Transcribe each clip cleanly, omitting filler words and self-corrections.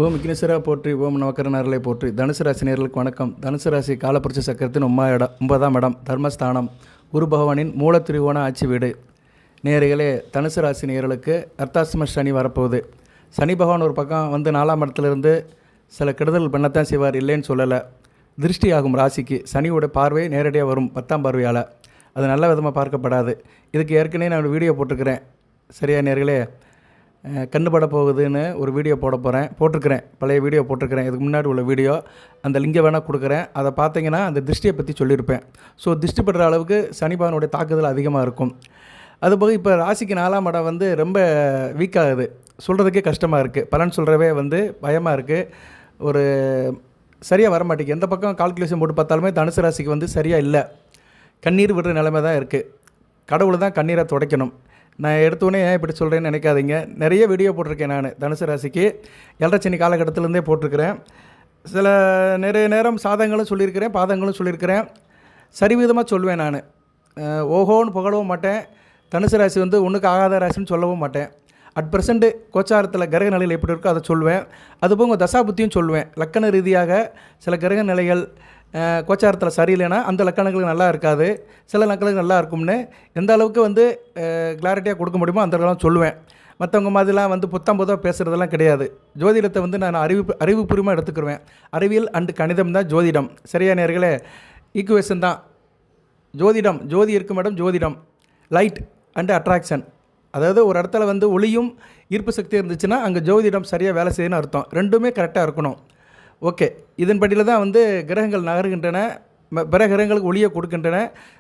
ஓம் விக்னேஸ்வரா போற்றி, ஓம் நவக்கரனர்களை போற்றி. தனுசு ராசி நேயர்களுக்கு வணக்கம். தனுசு ராசி காலபுருஷ சக்கரத்தின் 9ஆம் இடம் தர்மஸ்தானம், குரு பகவானின் மூல திரிகோண ஆட்சி வீடு. நேயர்களே, தனுசு ராசி நேயர்களுக்கு அர்த்தாசிரம சனி வரப்போகுது. சனி பகவான் ஒரு பக்கம் வந்து 4ஆம் இடத்துலேருந்து சில கெடுதல் பண்ணத்தான் செய்வார், இல்லைன்னு சொல்லலை. திருஷ்டி ஆகும் ராசிக்கு சனியோட பார்வை நேரடியாக வரும் 10ஆம் பார்வையால். அது நல்ல விதமாக பார்க்கப்படாது. இதுக்கு ஏற்கனவே நான் வீடியோ போட்டிருக்கிறேன். சரியா நேயர்களே, கண்ணுபட போகுதுன்னு ஒரு வீடியோ போட்டிருக்கிறேன். பழைய வீடியோ போட்டிருக்கிறேன். இதுக்கு முன்னாடி உள்ள வீடியோ, அந்த லிங்கை வேணால் கொடுக்குறேன். அதை பார்த்தீங்கன்னா அந்த திருஷ்டியை பற்றி சொல்லியிருப்பேன். ஸோ திருஷ்டி படுற அளவுக்கு சனி பகவானுடைய தாக்குதல் அதிகமாக இருக்கும். அதுபோக இப்போ ராசிக்கு 4ஆம் இடம் வந்து ரொம்ப வீக் ஆகுது. சொல்கிறதுக்கே கஷ்டமாக இருக்குது. பலன் சொல்கிறவே வந்து பயமாக இருக்குது. ஒரு சரியாக வர மாட்டேங்குது. எந்த பக்கம் கால்குலேஷன் போட்டு பார்த்தாலுமே தனுசு ராசிக்கு வந்து சரியாக இல்லை. கண்ணீர் விடுற நிலைமை தான் இருக்குது. கடவுள் தான் கண்ணீரை துடைக்கணும். நான் எடுத்தோடனே ஏன் இப்படி சொல்கிறேன்னு நினைக்காதீங்க. நிறைய வீடியோ போட்டிருக்கேன். நான் தனுசு ராசிக்கு 7.5 சனி காலகட்டத்திலேருந்தே போட்டிருக்கிறேன். சில நிறைய நேரம் சாதகங்களும் சொல்லியிருக்கிறேன், பாதங்களும் சொல்லியிருக்கிறேன். சரிவிதமாக சொல்லுவேன். நான் ஓஹோன்னு புகழவும் மாட்டேன். தனுசு ராசி வந்து ஒன்றுக்கு ஆகாத ராசின்னு சொல்லவும் மாட்டேன். அட் ப்ரெசண்ட்டு கோச்சாரத்தில் கிரக நிலையில் எப்படி இருக்கோ அதை சொல்லுவேன். அதுபோக உங்கள் தசாபுத்தியும் சொல்லுவேன். லக்கண ரீதியாக சில கிரக நிலைகள் கோச்சாரத்தில் சரியில்லைன்னா அந்த லக்கணங்களுக்கு நல்லா இருக்காது, சில லக்கணங்களுக்கு நல்லா இருக்கும்னு எந்த அளவுக்கு வந்து கிளாரிட்டியாக கொடுக்க முடியுமோ அந்த அளவுக்கு சொல்லுவேன். மற்றவங்க மாதிரிலாம் வந்து புத்தம்புதாக பேசுகிறதெல்லாம் கிடையாது. ஜோதிடத்தை வந்து நான் அறிவுபூர்வமாக எடுத்துக்கிடுவேன். அறிவியல் அண்டு கணிதம் தான் ஜோதிடம். சரியா நேயர்களே, ஈக்குவேஷன் தான் ஜோதிடம். ஜோதி இருக்கும் இடம் ஜோதிடம். லைட் அண்டு அட்ராக்ஷன், அதாவது ஒரு இடத்துல வந்து ஒளியும் ஈர்ப்பு சக்தி இருந்துச்சுன்னா அங்கே ஜோதிடம் சரியாக வேலை செய்யணும்னு அர்த்தம். ரெண்டுமே கரெக்டாக இருக்கணும். ஓகே, இதன்படியில் தான் வந்து கிரகங்கள் நகருகின்றன. பிற கிரகங்களுக்கு ஒளியை கொடுக்கின்றன.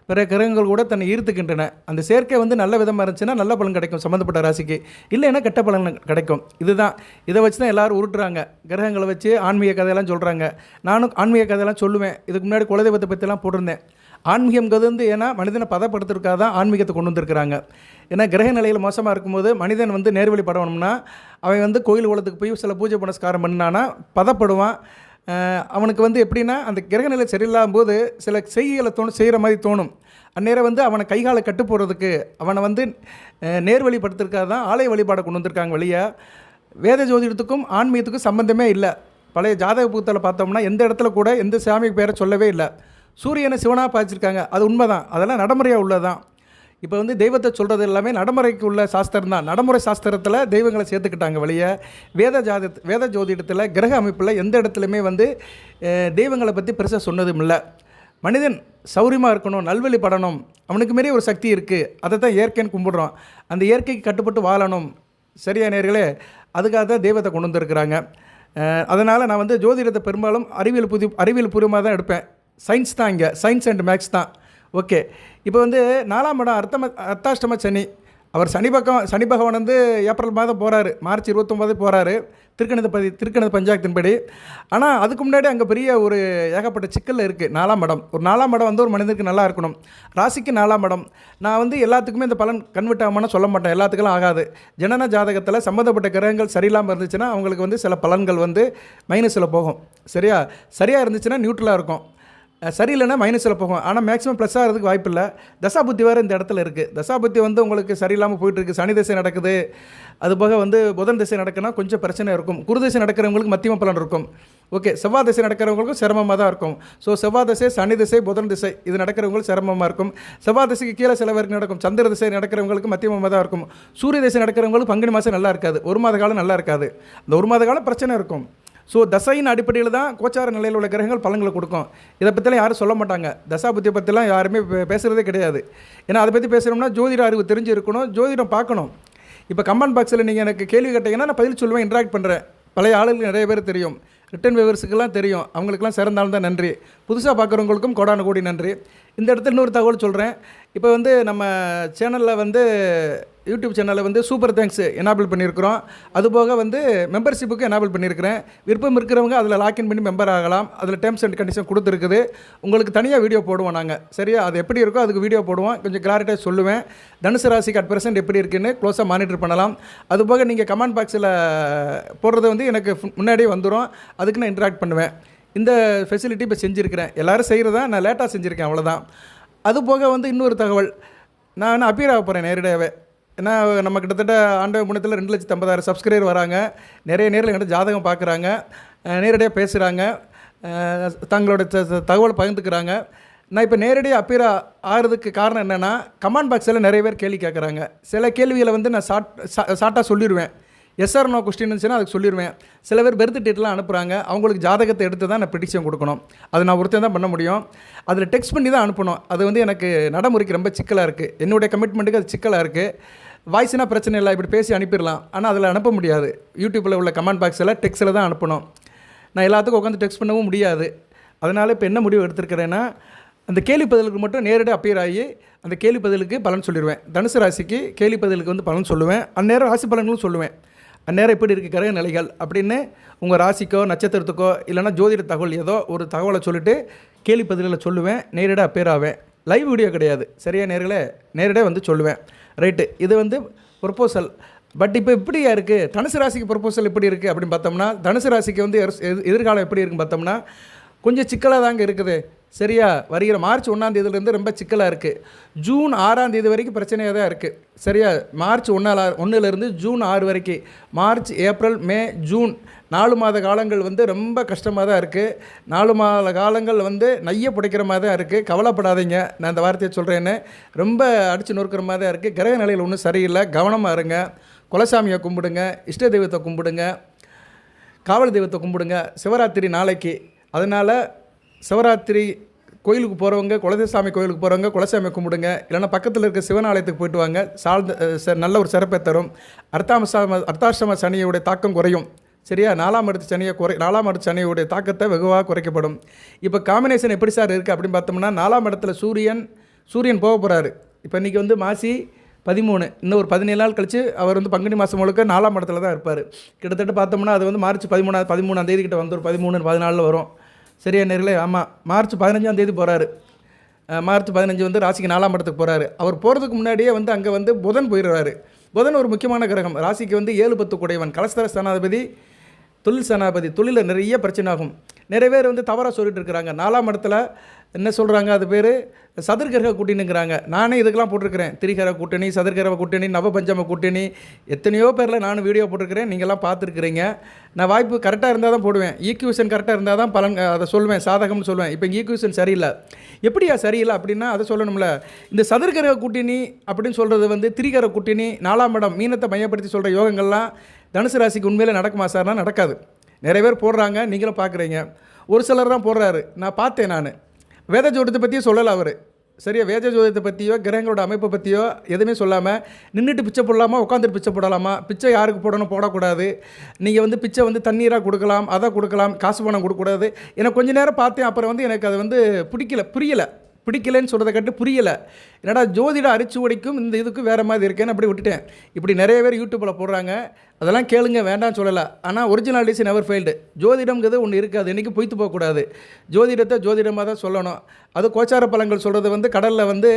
பிற கிரகங்கள் கூட தன்னை ஈர்த்துக்கின்றன. அந்த சேர்க்கை வந்து நல்ல விதமாக இருந்துச்சுன்னா நல்ல பலன் கிடைக்கும் சம்மந்தப்பட்ட ராசிக்கு, இல்லைன்னா கெட்ட பலன் கிடைக்கும். இதுதான், இதை வச்சு தான் எல்லோரும் உருட்டுறாங்க. கிரகங்களை வச்சு ஆன்மீக கதையெல்லாம் சொல்கிறாங்க. நானும் ஆன்மீக கதையெல்லாம் சொல்லுவேன். இதுக்கு முன்னாடி குலதெய்வத்தை பற்றிலாம் போட்டிருந்தேன். ஆன்மீகம்ங்கிறது வந்து ஏன்னா மனிதனை பதப்படுத்துறதுக்காக தான் ஆன்மீகத்தை கொண்டு வந்திருக்கிறாங்க. ஏன்னா கிரக நிலையில் மோசமாக இருக்கும்போது மனிதன் வந்து நேர்வழி படணும்னா அவன் வந்து கோயில் குளத்துக்கு போய் சில பூஜை புனஸ்காரம் பண்ணானா பதப்படுவான். அவனுக்கு வந்து எப்படின்னா அந்த கிரக நிலை சரியில்லாத போது சில செய்திகளை செய்கிற மாதிரி தோணும். அந்நேரம் வந்து அவனை கைகாலை கட்டு போடுறதுக்கு, அவனை வந்து நேர்வழிப்படுத்துறதுக்காக தான் ஆலய வழிபாடை கொண்டு வந்திருக்காங்க. வழியாக வேத ஜோதிடத்துக்கும் ஆன்மீகத்துக்கும் சம்மந்தமே இல்லை. பழைய ஜாதக புத்தகத்தில் பார்த்தோம்னா எந்த இடத்துல கூட எந்த சாமி பேரை சொல்லவே இல்லை. சூரியனை சிவனாக பாய்ச்சிருக்காங்க. அது உண்மை தான். அதெல்லாம் நடைமுறையாக உள்ளதான். இப்போ வந்து தெய்வத்தை சொல்கிறது எல்லாமே நடைமுறைக்கு உள்ள சாஸ்திரம் தான். நடைமுறை சாஸ்திரத்தில் தெய்வங்களை சேர்த்துக்கிட்டாங்க. வழிய வேத ஜோதிடத்தில் கிரக அமைப்பில் எந்த இடத்துலையுமே வந்து தெய்வங்களை பற்றி பெருசாக சொன்னதும் இல்லை. மனிதன் சௌரியமாக இருக்கணும், நல்வழி படணும், அவனுக்கு மாரி ஒரு சக்தி இருக்குது. அதை தான் இயற்கைன்னு கும்பிடுறோம். அந்த இயற்கைக்கு கட்டுப்பட்டு வாழணும். சரியா நேயர்களே, அதுக்காக தான் தெய்வத்தை கொண்டு வந்திருக்கிறாங்க. அதனால் நான் வந்து ஜோதிடத்தை பெரும்பாலும் அறிவியல் பூர்வமாக தான் எடுப்பேன். சயின்ஸ் தான், இங்கே சயின்ஸ் அண்ட் மேக்ஸ் தான். ஓகே, இப்போ வந்து 4ஆம் இடம் அர்த்தாஷ்டம சனி. அவர் சனி பகவான் வந்து ஏப்ரல் மாதம் போகிறாரு, மார்ச் 29 போகிறாரு திருக்கணித பஞ்சாயத்தின்படி. ஆனால் அதுக்கு முன்னாடி அங்கே பெரிய ஒரு ஏகப்பட்ட சிக்கல் இருக்குது. 4ஆம் இடம், ஒரு 4ஆம் இடம் வந்து ஒரு மனிதனுக்கு நல்லா இருக்கணும். ராசிக்கு 4ஆம் இடம். நான் வந்து எல்லாத்துக்குமே இந்த பலன் கன்வெர்ட் ஆகாமல் சொல்ல மாட்டேன். எல்லாத்துக்கெல்லாம் ஆகாது. ஜனன ஜாதகத்தில் சம்மந்தப்பட்ட கிரகங்கள் சரியில்லாமல் இருந்துச்சுன்னா அவங்களுக்கு வந்து சில பலன்கள் வந்து மைனஸில் போகும். சரியாக இருந்துச்சுன்னா நியூட்ரலாக இருக்கும். சரியில்லைன்னா மைனஸில் போகும். ஆனால் மேக்ஸிமம் ப்ளஸ் ஆகிறதுக்கு வாய்ப்பு இல்லை. தசாபுத்தி வேறு இந்த இடத்துல இருக்குது. தசாபுத்தி வந்து உங்களுக்கு சரியில்லாமல் போயிட்டுருக்கு. சனி திசை நடக்குது. அதுபோக வந்து புதன் திசை நடக்குன்னா கொஞ்சம் பிரச்சனை இருக்கும். குரு திசை நடக்கிறவங்களுக்கு மத்தியம பலன் இருக்கும். ஓகே, செவ்வாய் திசை நடக்கிறவங்களுக்கும் சிரமமாக தான் இருக்கும். ஸோ செவ்வாய் திசை, சனி திசை, புதன் திசை இது நடக்கிறவங்களுக்கு சிரமமாக இருக்கும். செவ்வாய் திசைக்கு கீழே சில பேருக்கு நடக்கும். சந்திர திசை நடக்கிறவங்களுக்கு மத்தியமமாக தான் இருக்கும். சூரிய திசை நடக்கிறவங்களுக்கு பங்குனி மாதம் நல்லா இருக்காது. ஒரு மாத காலம் நல்லா இருக்காது. அந்த ஒரு மாத காலம் பிரச்சனை இருக்கும். ஸோ தசையின் அடிப்படையில் தான் கோச்சார நிலையில் உள்ள கிரகங்கள் பலன்களை கொடுக்கும். இதை பற்றிலாம் யாரும் சொல்ல மாட்டாங்க. தசாபுத்தியை பற்றிலாம் யாருமே பேசுகிறதே கிடையாது. ஏன்னா அதை பற்றி பேசுகிறோம்னா ஜோதிட அறிவு தெரிஞ்சு இருக்கணும், ஜோதிடம் பார்க்கணும். இப்போ கமெண்ட் பாக்ஸில் நீங்கள் எனக்கு கேள்வி கேட்டீங்கன்னா நான் பதில் சொல்லுவேன், இன்ட்ராக்ட் பண்ணுறேன். பழைய ஆளுகளுக்கு நிறைய பேர் தெரியும், ரிட்டன் வியூவர்ஸுக்கெல்லாம் தெரியும். அவங்களுக்குலாம் சிறந்தாலும் தான் நன்றி. புதுசாக பார்க்குறவங்களுக்கும் கோடான கோடி நன்றி. இந்த இடத்துல இன்னொரு தகவல் சொல்கிறேன். இப்போ வந்து நம்ம சேனலில் வந்து யூடியூப் சேனலில் வந்து சூப்பர் தேங்க்ஸ் எனேபிள் பண்ணியிருக்கிறோம். அதுபோக வந்து மெம்பர்ஷிப்புக்கு எனேபிள் பண்ணியிருக்கிறேன். விருப்பம் இருக்கிறவங்க அதில் லாக்இன் பண்ணி மெம்பர் ஆகலாம். அதில் டேர்ம்ஸ் அண்ட் கண்டிஷன் கொடுத்துருக்குது. உங்களுக்கு தனியாக வீடியோ போடுவோம் நாங்கள். சரியா, அது எப்படி இருக்கோ அதுக்கு வீடியோ போடுவோம். கொஞ்சம் கிளாரிட்டியாக சொல்லுவேன். தனுசு ராசிக்கு அட் ப்ரெசென்ட் எப்படி இருக்குன்னு க்ளோஸாக மானிட்டர் பண்ணலாம். அதுபோக நீங்கள் கமெண்ட் பாக்ஸில் போடுறது வந்து எனக்கு முன்னாடியே வந்துடும். அதுக்கு நான் இன்ட்ராக்ட் பண்ணுவேன். இந்த ஃபெசிலிட்டி இப்போ செஞ்சுருக்கிறேன். எல்லோரும் செய்கிறதா, நான் லேட்டாக செஞ்சுருக்கேன், அவ்வளோதான். அதுபோக வந்து இன்னொரு தகவல், நான் அப்பீர் ஆக போகிறேன் நேரடியாகவே. ஏன்னா நம்ம கிட்டத்தட்ட ஆண்டவன் புண்ணியத்தில் 2,50,000 சப்ஸ்கிரைபர் வராங்க. நிறைய நேரில் என்கிட்ட ஜாதகம் பார்க்குறாங்க, நேரடியாக பேசுகிறாங்க, தங்களோட தகவலை பகிர்ந்துக்கிறாங்க. நான் இப்போ நேரடியாக அப்பியர் ஆகிறதுக்கு காரணம் என்னென்னா, கமெண்ட் பாக்ஸில் நிறைய பேர் கேள்வி கேட்குறாங்க. சில கேள்விகளை வந்து நான் ஷார்ட்டாக சொல்லிடுவேன். எஸ் ஆர் நோ கொஸ்டின் இருந்துச்சுன்னா அதுக்கு சொல்லிடுவேன். சில பேர் பெர்த் டேட்லாம் அனுப்புகிறாங்க. அவங்களுக்கு ஜாதகத்தை எடுத்து தான் நான் ப்ரெடிக்ஷன் கொடுக்கணும். அது நான் ஒருத்தன் தான் பண்ண முடியும். அதில் டெக்ஸ்ட் பண்ணி தான் அனுப்பணும். அது வந்து எனக்கு நடைமுறைக்கு ரொம்ப சிக்கலாக இருக்குது. என்னுடைய கமிட்மெண்ட்டுக்கு அது சிக்கலாக இருக்குது. வாய்ஸ்னா பிரச்சனை இல்லை, இப்படி பேசி அனுப்பிடலாம். ஆனால் அதில் அனுப்ப முடியாது. யூடியூப்பில் உள்ள கமெண்ட் பாக்ஸில் டெக்ஸ்ட்டில் தான் அனுப்பணும். நான் எல்லாத்துக்கும் உட்காந்து டெக்ஸ்ட் பண்ணவும் முடியாது. அதனால் இப்போ என்ன முடிவு எடுத்திருக்கிறேன்னா, அந்த கேள்வி பதிலுக்கு மட்டும் நேரடியாக அப்பியர் ஆகி அந்த கேள்வி பதிலுக்கு பலன் சொல்லிடுவேன். தனுசு ராசிக்கு கேள்வி பதிலுக்கு வந்து பலன் சொல்லுவேன். அந்நேரம் ராசி பலன்களும் சொல்லுவேன். அந்நேரம் எப்படி இருக்குது கிரக நிலைகள் அப்படின்னு உங்கள் ராசிக்கோ நட்சத்திரத்துக்கோ இல்லைனா ஜோதிட தகவல் ஏதோ ஒரு தகவலை சொல்லிவிட்டு கேள்வி பதிலில் சொல்லுவேன். நேரடியாக அப்பியர் ஆவேன். லைவ் வீடியோ கிடையாது. சரியாக நேரடியாக வந்து சொல்லுவேன். ரைட்டு, இது வந்து ப்ரொப்போசல். பட் இப்போ இப்படியா இருக்குது, தனுசு ராசிக்கு ப்ரொப்போசல் எப்படி இருக்குது அப்படின்னு பார்த்தோம்னா, தனுசு ராசிக்கு வந்து எதிர்காலம் எப்படி இருக்குன்னு பார்த்தோம்னா கொஞ்சம் சிக்கலாக தாங்க இருக்குது. சரியா, வருகிற மார்ச் 1ஆம் தேதியிலேருந்து ரொம்ப சிக்கலாக இருக்குது. ஜூன் 6ஆம் தேதி வரைக்கும் பிரச்சனையாக தான் இருக்குது. சரியா, மார்ச் 1லேருந்து ஜூன் 6 வரைக்கும், மார்ச் ஏப்ரல் மே ஜூன் 4 மாத காலங்கள் வந்து ரொம்ப கஷ்டமாக தான் இருக்குது. 4 மாத காலங்கள் வந்து நைய புடைக்கிற மாதிரி தான் இருக்குது. கவலைப்படாதீங்க, நான் இந்த வார்த்தையை சொல்கிறேன்னு. ரொம்ப அடித்து நொறுக்கிற மாதிரி தான் இருக்குது. கிரக நிலையில் ஒன்றும் சரியில்லை. கவனமாக இருங்க. குலசாமியை கும்பிடுங்க, இஷ்ட தெய்வத்தை கும்பிடுங்க, காவல் தெய்வத்தை கும்பிடுங்க. சிவராத்திரி நாளைக்கு. அதனால் சிவராத்திரி கோயிலுக்கு போகிறவங்க, குலதெய்வசாமி கோயிலுக்கு போகிறவங்க குலசாமியை கும்பிடுங்க. இல்லைனா பக்கத்தில் இருக்க சிவன் ஆலயத்துக்கு போயிட்டு வாங்க. நல்ல ஒரு சிறப்பை தரும். அர்த்தாஷ்டம சனியுடைய தாக்கம் குறையும். சரியா, 4ஆம் இடத்து சனியுடைய தாக்கத்தை வெகுவாக குறைக்கப்படும். இப்போ காம்பினேஷன் எப்படி சார் இருக்குது அப்படின்னு பார்த்தோம்னா, 4ஆம் இடத்துல சூரியன் போக போகிறாரு. இப்போ இன்றைக்கி வந்து மாசி 13, இன்னும் ஒரு 17 நாள் கழித்து அவர் வந்து பங்குனி மாதம் முழுக்க 4ஆம் இடத்துல தான் இருப்பார். கிட்டத்தட்ட பார்த்தோம்னா அது வந்து மார்ச் 13ஆம் தேதி கிட்ட வந்து ஒரு 13-14 வரும். சரியா நேர்களே? ஆமாம், மார்ச் 15ஆம் தேதி போகிறாரு. மார்ச் 15 வந்து ராசிக்கு 4ஆம் இடத்துக்கு போகிறாரு. அவர் போகிறதுக்கு முன்னாடியே வந்து அங்கே வந்து புதன் போயிடுறாரு. புதன் ஒரு முக்கியமான கிரகம். ராசிக்கு வந்து 7-10 குடையவன், கலஸ்தர ஸ்தானாதிபதி, தொழில் ஸ்தானாதிபதி. தொழிலில் நிறைய பிரச்சனை ஆகும். நிறைய பேர் வந்து தவறாக சொல்லிட்டு இருக்கிறாங்க. 4ஆம் இடத்துல என்ன சொல்கிறாங்க, அது பேர் சதுர்கிரக கூட்டணிங்கிறாங்க. நானே இதுக்கெல்லாம் போட்டிருக்கிறேன். திரிகிரக கூட்டணி, சதுர்கிரக கூட்டணி, நவபஞ்சம கூட்டணி, எத்தனையோ பேரில் நானும் வீடியோ போட்டிருக்கிறேன். நீங்கள்லாம் பார்த்துருக்குறீங்க. நான் வாய்ப்பு கரெக்டாக இருந்தால் தான் போடுவேன். ஈக்குவேஷன் கரெக்டாக இருந்தால் தான் பலன் அதை சொல்லுவேன், சாதகம்னு சொல்லுவேன். இப்போ ஈக்குவேஷன் சரியில்லை. எப்படியா சரியில்லை அப்படின்னா அதை சொல்லணும்ல. இந்த சதுர்கிரக கூட்டணி அப்படின்னு சொல்கிறது வந்து திரிகிரக கூட்டணி, 4ஆம் இடம் மீனத்தை மையப்படுத்தி சொல்கிற யோகங்கள்லாம் தனுசு ராசிக்கு உண்மையிலே நடக்குமா சார்னா நடக்காது. நிறைய பேர் போடுறாங்க, நீங்களும் பார்க்குறீங்க. ஒரு சிலர் தான் போடுறாரு. நான் பார்த்தேன். நான் வேத ஜோதிடத்தை பற்றியும் சொல்லலை அவர். சரியா, வேத ஜோதிடத்தை பற்றியோ கிரகங்களோட அமைப்பை பற்றியோ எதுவுமே சொல்லாமல் நின்றுட்டு பிச்சை போடலாமா, உட்காந்துட்டு பிச்சை போடலாமா, பிச்சை யாருக்கு போடணும், போடக்கூடாது. நீங்கள் வந்து பிச்சை வந்து தண்ணீராக கொடுக்கலாம், அதை கொடுக்கலாம், காசு பணம் கொடுக்கக்கூடாது. எனக்கு கொஞ்சம் நேரம் பார்த்தேன். அப்புறம் வந்து எனக்கு அது வந்து பிடிக்கலைன்னு சொல்கிறத கேட்டு புரியலை. என்னடா ஜோதிட அரிச்சுவடிக்கும் இந்த இதுக்கும் வேறு மாதிரி இருக்கேன்னு அப்படி விட்டுட்டேன். இப்படி நிறைய பேர் யூடியூப்பில் போடுறாங்க. அதெல்லாம் கேளுங்க, வேண்டாம்னு சொல்லலை. ஆனால் ஒரிஜினாலிட்டிஸ் நெவர் ஃபெயில்டு. ஜோதிடம்ங்கிறது ஒன்று இருக்குது. அது என்றைக்கும் பொய்த்து போகக்கூடாது. ஜோதிடத்தை ஜோதிடமாக தான் சொல்லணும். அது கோச்சார பலன்கள் சொல்கிறது வந்து கடலில் வந்து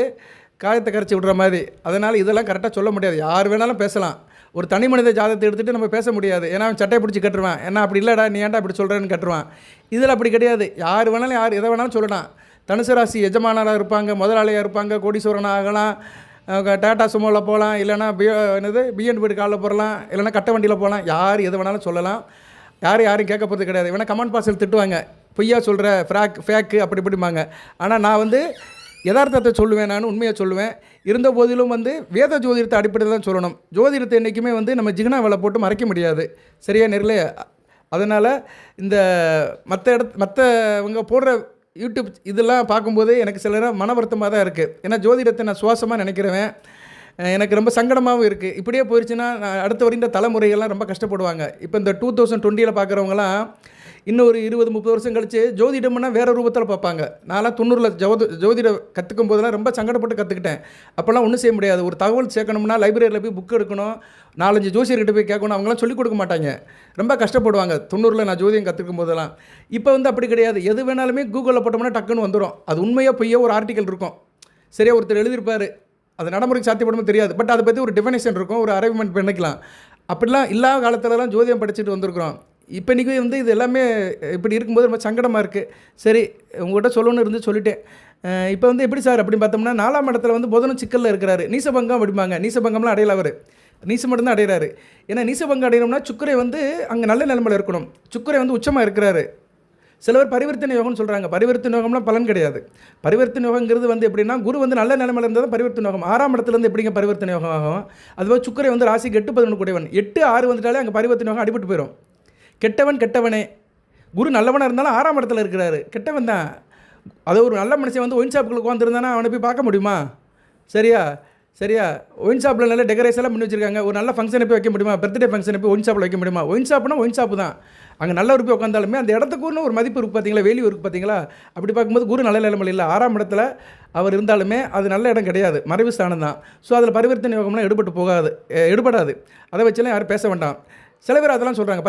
காயத்தை கரைச்சி விடுற மாதிரி. அதனால் இதெல்லாம் கரெக்டாக சொல்ல முடியாது. யார் வேணாலும் பேசலாம். ஒரு தனி மனித ஜாதகத்தை எடுத்துகிட்டு நம்ம பேச முடியாது. ஏன்னா அவன் சட்டையை பிடிச்சி கட்டுருவான். ஏன்னா அப்படி இல்லைடா, நீ ஏன்டா அப்படி சொல்கிறேன்னு கட்டுருவான். இதில் அப்படி கிடையாது. யார் வேணாலும் எதை வேணாலும் சொல்லலாம். தனுசு ராசி எஜமானராக இருப்பாங்க, முதலாளியாக இருப்பாங்க, கோடீஸ்வரனாக ஆகலாம், டாட்டா சுமோவில் போகலாம், இல்லைனா பிஎன்பிடி காலில் போகலாம், இல்லைனா கட்ட வண்டியில் போகலாம். யார் எது வேணாலும் சொல்லலாம். யாரும் கேட்க போகிறது கிடையாது. வேணால் கமெண்ட் பாக்ஸில் திட்டுவாங்க, பொய்யா சொல்கிற, ஃபேக்கு அப்படி இப்படிம்பாங்க. ஆனால் நான் வந்து யதார்த்தத்தை சொல்லுவேன். நான் உண்மையை சொல்லுவேன். இருந்த போதிலும் வந்து வேத ஜோதிடத்தை அடிப்படையில் தான் சொல்லணும். ஜோதிடத்தை என்றைக்குமே வந்து நம்ம ஜிகனா வேலை போட்டு மறைக்க முடியாது. சரியா நேர்களே? அதனால் இந்த மற்றவங்க போடுற யூடியூப் இதெல்லாம் பார்க்கும்போது எனக்கு சில நேரம் மன வருத்தமாக தான் இருக்குது. ஏன்னா ஜோதிடத்தை நான் சுவாசமாக நினைக்கிறவன். எனக்கு ரொம்ப சங்கடமாகவும் இருக்குது. இப்படியே போயிடுச்சுன்னா அடுத்த வரைந்த தலைமுறைகள்லாம் ரொம்ப கஷ்டப்படுவாங்க. இப்போ இந்த 2020 பார்க்குறவங்களாம் இன்னும் ஒரு 20-30 வருஷம் கழித்து ஜோதிடம்னா வேறு ரூபத்தில் பார்ப்பாங்க. நான்லாம் 90 ஜோதிடம் கற்றுக்கும் போதெல்லாம் ரொம்ப சங்கடப்பட்டு கற்றுக்கிட்டேன். அப்போல்லாம் ஒன்றும் செய்ய முடியாது. ஒரு தகவல் சேர்க்கணும்னா லைப்ரரியில் போய் புக் எடுக்கணும், 4-5 ஜோசியர்கிட்ட போய் கேட்கணும். அவங்களாம் சொல்லிக் கொடுக்க மாட்டாங்க. ரொம்ப கஷ்டப்படுவாங்க 90 நான் ஜோதிடம் கற்றுக்கும் போதெல்லாம். இப்போ வந்து அப்படி கிடையாது. எது வேணாலுமே கூகுளில் போட்டோம்னா டக்குன்னு வந்துடும். அது உண்மையாக பொய்யோ ஒரு ஆர்டிக்கல் இருக்கும். சரியா, ஒருத்தர் எழுதியிருப்பார். அது நடைமுறைக்கு சாத்தியப்படுமோ தெரியாது. பட் அதை பற்றி ஒரு டெஃபினேஷன் இருக்கும், ஒரு அரைவ்மெண்ட் பண்ணிக்கலாம். அப்படிலாம் இல்லாத காலத்துலலாம் ஜோதிடம் படிச்சுட்டு வந்திருக்கிறோம். இப்போ இன்றைக்கி வந்து இது எல்லாமே இப்படி இருக்கும்போது ரொம்ப சங்கடமாக இருக்குது. சரி, உங்கள்கிட்ட சொல்லணும்னு இருந்து சொல்லிட்டேன். இப்போ வந்து எப்படி சார் அப்படின்னு பார்த்தோம்னா 4ஆம் இடத்துல வந்து புதனும் சிக்கலில் இருக்கிறாரு. நீசபங்கம் அப்படிம்பாங்க. நீசபங்கம்லாம் அடையல அவர். நீசம் மட்டும்தான் அடைகிறாரு. ஏன்னா நீசபங்கம் அடையணும்னா சுக்கிரை வந்து அங்கே நல்ல நிலைமையில் இருக்கணும். சுக்கிரை வந்து உச்சமாக இருக்கிறாரு. சில பேர் பரிவர்த்தனை யோகம்னு சொல்கிறாங்க. பரிவர்த்தனை யோகம்லாம் பலன் கிடையாது. பரிவர்த்தனை யோகங்கிறது வந்து எப்படின்னா குரு வந்து நல்ல நிலைமையில் இருந்தால் தான் பரிவர்த்தனை யோகம். 6ஆம் இடத்துலேருந்து எப்படிங்க பரிவர்த்தனை யோகம் ஆகும்? அதுபோல் சுக்கிரை வந்து ராசிக்கு 8-11 கூடியவன். 8-6 வந்துட்டாலே அங்கே பரிவர்த்தனை யோகம் அடிபட்டு போயிடும். கெட்டவன் கெட்டவனே. குரு நல்லவனாக இருந்தாலும் 6ஆம் இடத்துல இருக்கிறாரு. கெட்டவன் தான். அது ஒரு நல்ல மனுஷன் வந்து ஒயின் ஷாப்புக்கு உட்காந்துருந்தானா அவனை போய் பார்க்க முடியுமா? சரியா ஒயின் ஷாப்பில் நல்ல டெக்கரேஷன்லாம் பண்ணி வச்சிருக்காங்க. ஒரு நல்ல ஃபங்க்ஷனை போய் வைக்க முடியுமா? பர்த்டே ஃபங்க்ஷனை போய் ஒயின் ஷாப்பில் வைக்க முடியுமா? ஒயின் ஷாப்னா ஒயின் ஷாப்பு தான். அங்கே நல்ல ஒரு போய் உட்காந்தாலுமே அந்த இடத்துக்குன்னு ஒரு மதிப்பு இருக்குது பார்த்தீங்களா, வேல்யூ இருக்குது பார்த்தீங்களா. அப்படி பார்க்கும்போது குரு நல்ல நிலைமையில் இல்லை. 6ஆம் இடத்துல அவர் இருந்தாலுமே அது நல்ல இடம் கிடையாது, மறைவு ஸ்தானம் தான். ஸோ அதில் பரிவர்த்தனை யோகம்லாம் எடுபடாது. அதை வச்செல்லாம் யாரும் பேச வேண்டாம். சில பேர் அதெல்லாம் சொல்கிறாங்க.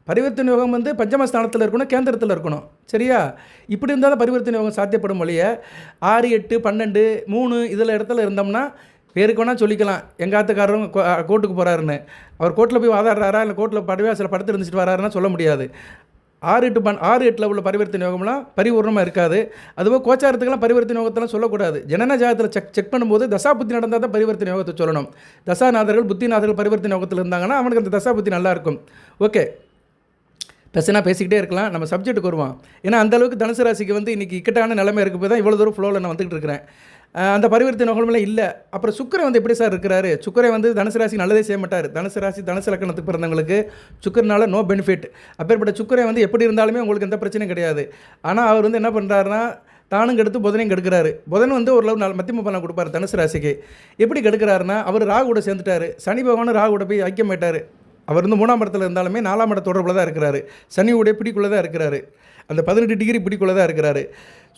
பரிவர்த்தனை யோகம் வந்து பஞ்சமஸ்தானத்தில் இருக்கணும், கேந்திரத்தில் இருக்கணும். சரியா? இப்படி இருந்தால் தான் பரிவர்த்தனை யோகம் சாத்தியப்படும் வழியை 6, 8, 12, 3 இதில் இடத்துல இருந்தோம்னா பேருக்கு வேணால் சொல்லிக்கலாம். எங்கள் ஆத்துக்காரரும் கோர்ட்டுக்கு போகிறாருன்னு. அவர் கோர்ட்டில் போய் வாதாடுறாரா இல்லை கோர்ட்டில் சில படுத்து இருந்துச்சுட்டு வராருன்னா சொல்ல முடியாது. 6, 8 உள்ள பரிவர்த்தனை யோகம்லாம் பரிபூர்ணமாக இருக்காது. அதுபோல் கோச்சாரத்துக்கெல்லாம் பரிவர்த்தனை யோகத்தெல்லாம் சொல்லக்கூடாது. ஜனன ஜாதகத்தில் செக் பண்ணும்போது தசாபுத்தி நடந்தால் தான் பரிவர்த்தனை யோகத்தை சொல்லணும். தசாநாதர்கள் புத்திநாதர்கள் பரிவர்த்தனை யோகத்தில் இருந்தாங்கன்னா அவனுக்கு அந்த தசாபுத்தி நல்லாயிருக்கும். ஓகே, பேசிக்கிட்டே இருக்கலாம். நம்ம சப்ஜெக்ட்டுக்கு வருவோம். ஏன்னா அந்தளவுக்கு தனுசு ராசிக்கு வந்து இன்றைக்கி இக்கட்டான நிலைமை இருக்க போய் தான் இவ்வளோ தூரம் ஃப்ளோவில் நான் வந்துகிட்டு இருக்கிறேன். அந்த பரிவர்த்தனை யோகம்லாம் இல்லை. அப்புறம் சுக்கிரன் வந்து எப்படி சார் இருக்கிறாரு? சுக்கிரன் வந்து தனுசு ராசி நல்லதே செய்ய மாட்டார். தனுசு ராசி தனுசு லக்கணத்துக்கு பிறந்தவங்களுக்கு சுக்கிரனால நோ பெனிஃபிட். அப்பேற்பட்ட சுக்கிரன் வந்து எப்படி இருந்தாலுமே உங்களுக்கு எந்த பிரச்சனையும் கிடையாது. ஆனால் அவர் வந்து என்ன பண்ணுறாருன்னா தானும் கெடுத்து புதனையும் கெடுக்கிறாரு. புதன் வந்து ஓரளவு மத்தியம பலன் கொடுப்பார் தனுசு ராசிக்கு. எப்படி கெடுக்கிறாருன்னா அவர் ராகுவோட சேர்ந்துட்டார். சனி பகவானும் ராகுவோட போய் ஐக்கியமாயிட்டார். அவர் வந்து 3ஆம் இடத்துல இருந்தாலுமே 4ஆம் இட தொடர்பில் தான் இருக்கிறாரு. சனியுடைய பிடிக்குள்ளே தான் இருக்கிறாரு. அந்த 18 டிகிரி பிடிக்குள்ளே தான் இருக்கிறாரு.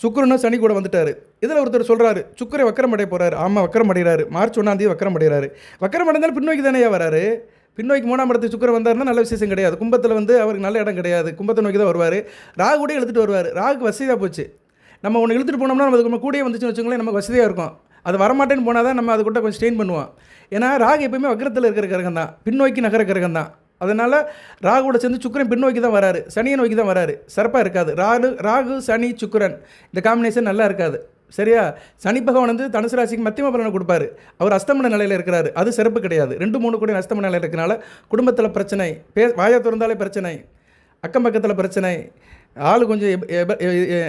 சுக்கிரனும் சனி கூட வந்துட்டார். இதில் ஒருத்தர் சொல்கிறாரு சுக்கிரை வக்கரம் அடைய போகிறாரு. ஆமாம், வக்கரம் அடைகிறாரு. மார்ச் 1ஆம் தேதி வக்கரம் அடைகிறாரு. வக்கரம் அடைந்தாலும் பின்னோக்கி தானே வராரு. பின்னோக்கி 3ஆம் இடத்துக்கு சுக்கிரன் வந்தாருன்னா நல்ல விசேஷம் கிடையாது. கும்பத்தில் வந்து அவருக்கு நல்ல இடம் கிடையாது. கும்பத்தை நோக்கி தான் வருவார். ராகு கூட இழுத்துட்டு வருவார். ராகுக்கு வசதியாக போச்சு. நம்ம ஒன்று இழுத்துட்டு போனோம்னா நம்ம கூடயே வந்துச்சுன்னு வச்சுங்களேன், நமக்கு வசதியாக இருக்கும். அது வரமாட்டேன்னு போனால் தான் நம்ம அது கூட கொஞ்சம் ஸ்ட்ரெயின் பண்ணுவோம். ஏன்னா ராகு எப்போயுமே வக்கரத்தில் இருக்கிற கிரகம் தான், பின்னோக்கி நகர கிரகம் தான். அதனால் ராகுவோட சேர்ந்து சுக்கிரன் பின்னோக்கி தான் வராரு, சனியை நோக்கி தான் வராரு. சிறப்பாக இருக்காது. ராகு சனி சுக்கிரன் இந்த காம்பினேஷன் நல்லா இருக்காது. சரியா? சனி பகவான் வந்து தனுசு ராசிக்கு மத்தியம பலனை கொடுப்பாரு. அவர் அஸ்தமன நிலையில் இருக்கிறாரு. அது சிறப்பு கிடையாது. 2-3 கூட அஸ்தமன நிலையில் இருக்கிறனால குடும்பத்தில் பிரச்சனை, வாயை திறந்தாலே பிரச்சனை, அக்கம் பக்கத்தில் பிரச்சனை, ஆள் கொஞ்சம்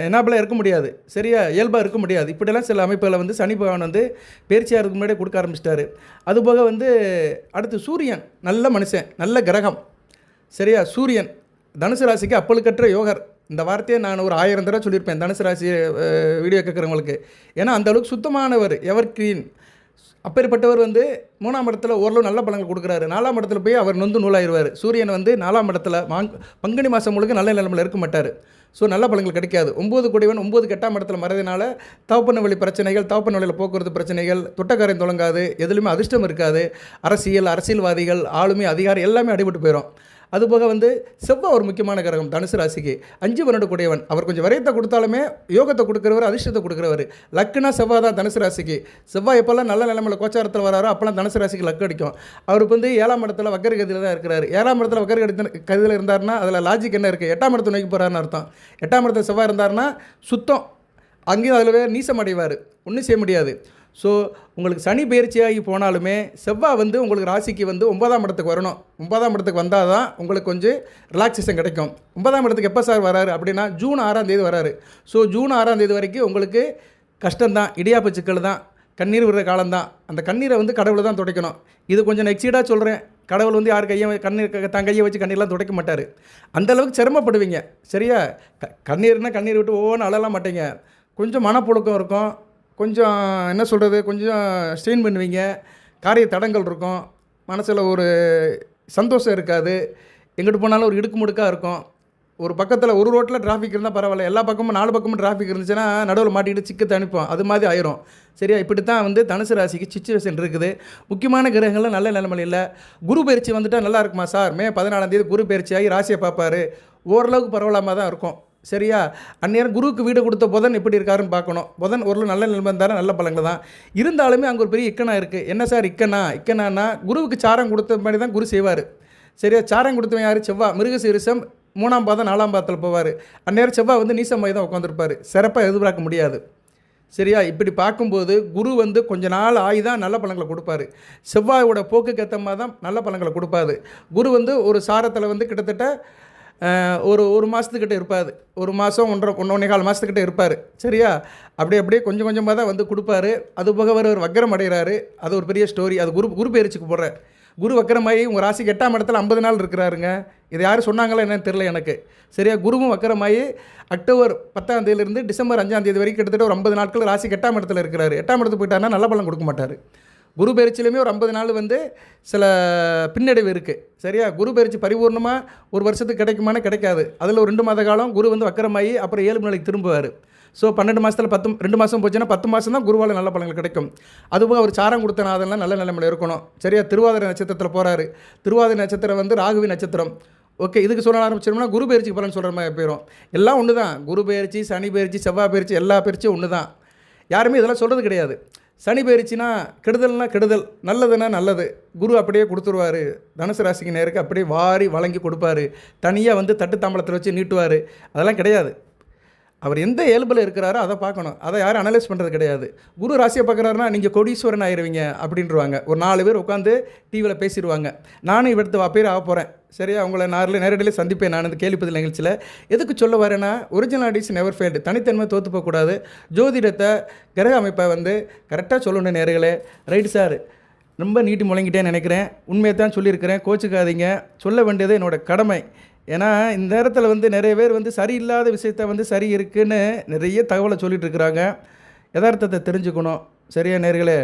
என்னாபிளாக இருக்க முடியாது. சரியா? இயல்பாக இருக்க முடியாது. இப்படிலாம் சில அமைப்புகளை வந்து சனி பகவான் வந்து பேர்ச்சியாருக்கு முன்னாடியே கொடுக்க ஆரம்பிச்சிட்டாரு. அதுபோக வந்து அடுத்து சூரியன் நல்ல மனுஷன், நல்ல கிரகம். சரியா? சூரியன் தனுசு ராசிக்கு அப்பழுக்கற்ற யோகர். இந்த வார்த்தையை நான் ஒரு 1000 தடவை சொல்லியிருப்பேன் தனுசு ராசி வீடியோ கேட்குறவங்களுக்கு. ஏன்னா அந்தளவுக்கு சுத்தமானவர், எவர் கிரீன். அப்பேற்பட்டவர் வந்து 3ஆம் இடத்துல ஓரளவு நல்ல பலன்கள் கொடுக்குறாரு. 4ஆம் இடத்துல போய் அவர் நொந்து நூலாயிருவார். சூரியன் வந்து 4ஆம் இடத்துல பங்குனி மாதம் முழுக்க நல்ல நிலைமையில் இருக்க மாட்டார். ஸோ நல்ல பலன்கள் கிடைக்காது. 9 கூடியவன் 9 8ஆம் இடத்துல மறதினால தவப்பன வழி பிரச்சனைகள், தவப்பன வழியில் போக்குவரத்து பிரச்சனைகள், தொட்டக்காரையும் தொடங்காது, எதுலையுமே அதிர்ஷ்டம் இருக்காது. அரசியல்வாதிகள், ஆளுமை, அதிகாரம் எல்லாமே அடிபட்டு போயிடும். அதுபோக வந்து செவ்வாய் ஒரு முக்கியமான கிரகம் தனுசு ராசிக்கு. 5 வருட கூடியவன். அவர் கொஞ்சம் விரயத்தை கொடுத்தாலுமே யோகத்தை கொடுக்குறவர், அதிர்ஷ்டத்தை கொடுக்குறவர். லக்குனா செவ்வாய் தான் தனுசு ராசிக்கு. செவ்வாய் எப்போல்லாம் நல்ல நிலைமையில் கோச்சாரத்தில் வராரோ அப்போல்லாம் தனுசு ராசிக்கு லக்கு அடிக்கும். அவருக்கு வந்து 7ஆம் இடத்துல வக்கரகதியில் தான் இருக்கிறார். 7ஆம் இடத்துல வக்கரகதியில் இருந்தார்னா அதில் லாஜிக் என்ன இருக்குது? 8ஆம் இடத்தை நோக்கி போகிறாருன்னு அர்த்தம். 8ஆம் இடத்துல செவ்வாய் இருந்தார்னா சுத்தம். அங்கேயும் அதில் நீசம் அடைவார். ஒன்றும் செய்ய முடியாது. ஸோ உங்களுக்கு சனி பயிற்சியாகி போனாலுமே செவ்வாய் வந்து உங்களுக்கு ராசிக்கு வந்து 9ஆம் இடத்துக்கு வரணும். 9ஆம் இடத்துக்கு வந்தால் தான் உங்களுக்கு கொஞ்சம் ரிலாக்ஸேஷன் கிடைக்கும். 9ஆம் இடத்துக்கு எப்போ சார் வராரு அப்படின்னா ஜூன் 6ஆம் தேதி வராரு. ஸோ ஜூன் 6ஆம் தேதி வரைக்கும் உங்களுக்கு கஷ்டம்தான், இடியாப்பு சிக்கல் தான், கண்ணீர் விடுற காலம்தான். அந்த கண்ணீரை வந்து கடவுளை தான் துடைக்கணும். இது கொஞ்சம் நான் எக்ஸீடாக சொல்கிறேன். கடவுள் வந்து யார் தன் கையை வச்சு கண்ணீர்லாம் துடைக்க மாட்டார். அந்தளவுக்கு சிரமப்படுவீங்க. சரியா? கண்ணீர்னால் கண்ணீர் விட்டு ஒவ்வொன்றும் அழலாம் மாட்டீங்க. கொஞ்சம் மனப்புழுக்கம் இருக்கும். கொஞ்சம் என்ன சொல்கிறது, கொஞ்சம் ஸ்ட்ரெயின் பண்ணுவீங்க. காரிய தடங்கள் இருக்கும். மனசில் ஒரு சந்தோஷம் இருக்காது. எங்கிட்டு போனாலும் ஒரு இடுக்குமுடுக்காக இருக்கும். ஒரு பக்கத்தில் ஒரு ரோட்டில் டிராஃபிக் இருந்தால் பரவாயில்ல, எல்லா பக்கமும் 4 பக்கமும் டிராஃபிக் இருந்துச்சுன்னா நடுவில் மாட்டிக்கிட்டு சிக்கத்தை அனுப்போம். அது மாதிரி ஆயிரும். சரியா? இப்படி தான் வந்து தனுசு ராசிக்கு சிச்சுவேஷன் இருக்குது. முக்கியமான கிரகங்களும் நல்ல நிலைமையில் இல்லை. குரு பயிற்சி வந்துட்டால் நல்லா இருக்குமா சார்? மே 14ஆம் தேதி குரு பயிற்சி ஆகி ராசியை பார்ப்பார். ஓரளவுக்கு பரவாயில்லாமல் தான் இருக்கும். சரியா? அந்நேரம் குருவுக்கு வீடு கொடுத்த புதன் எப்படி இருக்காருன்னு பார்க்கணும். புதன் ஓரளவு நல்ல நிலைமை இருந்தாலும் நல்ல பலன்கள் தான். இருந்தாலுமே அங்கே ஒரு பெரிய இக்கனா இருக்குது. என்ன சார் இக்கனான்னா குருவுக்கு சாரம் கொடுத்த மாதிரி தான் குரு செய்வார். சரியா? சாரம் கொடுத்தவன் யார்? செவ்வாய். மிருகசீரிஷம் 3ஆம் பாதம் 4ஆம் பாதத்தில் போவார். அந்நேரம் செவ்வாய் வந்து நீசமாய் தான் உட்காந்துருப்பார். சிறப்பாக எதிர்பார்க்க முடியாது. சரியா? இப்படி பார்க்கும்போது குரு வந்து கொஞ்ச நாள் ஆகி தான் நல்ல பலன்களை கொடுப்பாரு. செவ்வாயோட போக்குக்கு ஏற்ற மாதிரி தான் நல்ல பலன்களை கொடுப்பாரு. குரு வந்து ஒரு சாரத்தில் வந்து கிட்டத்தட்ட ஒரு மாதத்துக்கிட்ட இருப்பார். 1 மாதம் 1.5 மாதத்துக்கிட்ட இருப்பார். சரியா? அப்படியே கொஞ்சம் கொஞ்சமாக தான் வந்து கொடுப்பாரு. அது போக ஒரு வக்கரம் அடைகிறாரு. அது ஒரு பெரிய ஸ்டோரி. அது குரு பெயர்ச்சிக்கு போடுறார். குரு வக்கரமாகி உங்கள் ராசிக்கு 8ஆம் இடத்துல 50 நாள் இருக்கிறாருங்க. இது யாரும் சொன்னாங்களா என்னன்னு தெரில எனக்கு. சரியா? குருவும் வக்கரமாகி அக்டோபர் 10ஆம் தேதியிலிருந்து டிசம்பர் 5ஆம் தேதி வரைக்கும் கிட்டத்தட்ட ஒரு 50 நாட்கள் ராசிக்கு 8ஆம் இடத்துல இருக்கிறாரு. 8ஆம் இடத்துக்கு போயிட்டாருன்னா நல்ல பலன் கொடுக்க மாட்டார். குரு பயிற்சியிலுமே ஒரு 50 நாள் வந்து சில பின்னடைவு இருக்குது. சரியா? குரு பயிற்சி பரிபூர்ணமாக ஒரு வருஷத்துக்கு கிடைக்குமானா கிடைக்காது. அதில் ஒரு 2 மாத காலம் குரு வந்து வக்கரமாகி அப்புறம் 7 நிலைக்கு திரும்புவார். ஸோ 12 மாதத்தில் 2 மாதம் போச்சுன்னா 10 மாதம் தான் குருவால் நல்ல பலன்கள் கிடைக்கும். அதுபோக அவர் சாரம் கொடுத்த நாதெல்லாம் நல்ல நிலைமையில் இருக்கணும். சரியா? திருவாதிரை நட்சத்திரத்தில் போகிறாரு. திருவாதிரை நட்சத்திரம் வந்து ராகுவி நட்சத்திரம். ஓகே, இதுக்கு சொல்ல ஆரம்பிச்சோம்னா குரு பயிற்சிக்கு பலன் சொல்கிற மாதிரி போயிடும். எல்லாம் ஒன்று தான். குரு பயிற்சி, சனி பயிற்சி, செவ்வாய் பயிற்சி, எல்லா பயிற்சியும் ஒன்று தான். யாருமே இதெல்லாம் சொல்கிறது கிடையாது. சனி பயிற்சினா கெடுதல்னா கெடுதல், நல்லதுன்னா நல்லது. குரு அப்படியே கொடுத்துருவார். தனுசு ராசிக்கு நேருக்கு அப்படியே வாரி வழங்கி கொடுப்பாரு. தனியாக வந்து தட்டு தாம்பளத்தில் வச்சு நீட்டுவார். அதெல்லாம் கிடையாது. அவர் எந்த இயல்பில் இருக்கிறாரோ அதை பார்க்கணும். அதை யாரும் அனலைஸ் பண்ணுறது கிடையாது. குரு ராசியை பார்க்குறாருன்னா நீங்கள் கோடீஸ்வரன் ஆயிடுவீங்க அப்படின்றவாங்க. ஒரு 4 பேர் உட்காந்து டிவியில் பேசிடுவாங்க. நானும் இவடுத்து பேர் ஆக போகிறேன். சரியா? உங்களை நேரடியில் சந்திப்பேன் நான் இந்த கேள்விப்பதில் நிகழ்ச்சியில். எதுக்கு சொல்ல வரேன்னா, ஒரிஜினாலிட்டிஸ் நெவர் ஃபெயில்டு. தனித்தன்மை தோற்று போகக்கூடாது. ஜோதிடத்தை, கிரக அமைப்பை வந்து கரெக்டாக சொல்லணும் நேர்களே. ரைட்டு சார், ரொம்ப நீட்டி முழங்கிட்டேன்னு நினைக்கிறேன். உண்மையை தான் சொல்லியிருக்கிறேன், கோச்சுக்காதீங்க. சொல்ல வேண்டியது என்னோடய கடமை. ஏன்னா இந்த நேரத்தில் வந்து நிறைய பேர் வந்து சரியில்லாத விஷயத்த வந்து சரி இருக்குன்னு நிறைய தகவலை சொல்லிகிட்டு இருக்கிறாங்க. யதார்த்தத்தை தெரிஞ்சுக்கணும். சரியா நேர்களே?